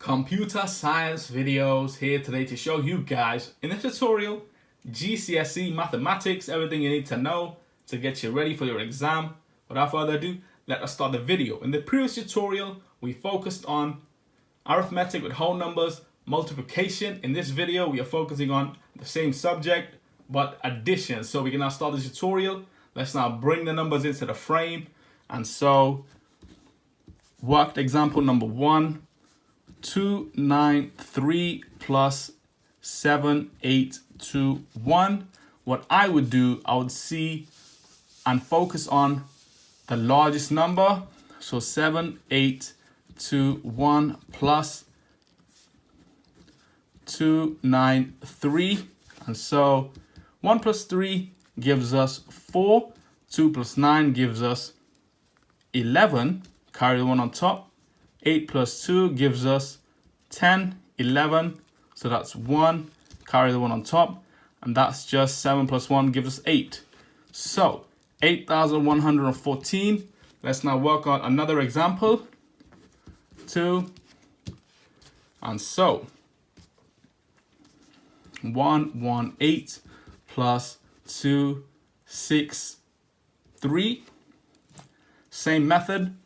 Computer science videos here today to show you guys in this tutorial GCSE mathematics, everything you need to know to get you ready for your exam. Without further ado, let us start the video. In the previous tutorial, we focused on arithmetic with whole numbers, multiplication. In this video, we are focusing on the same subject but addition. So we can now start the tutorial. Let's now bring the numbers into the frame. And so worked example number 1. 293 plus 7821. What I would do, I would see and focus on the largest number. So 7821 plus 293. And so 1 plus 3 gives us 4. 2 plus 9 gives us 11. Carry the 1 on top. 8 plus 2 gives us 10, 11. So that's 1. Carry the 1 on top. And that's just 7 plus 1 gives us 8. So 8,114. Let's now work on another example. 2. And so 118 plus 263. Same method.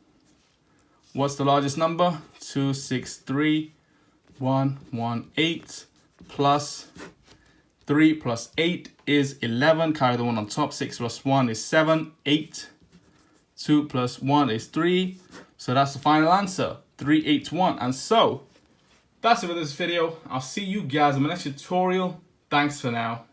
What's the largest number? 263, 118 plus 3 plus 8 is 11. Carry the 1 on top. 6 plus 1 is 7. 8. 2 plus 1 is 3. So that's the final answer, 381. And so that's it for this video. I'll see you guys in my next tutorial. Thanks for now.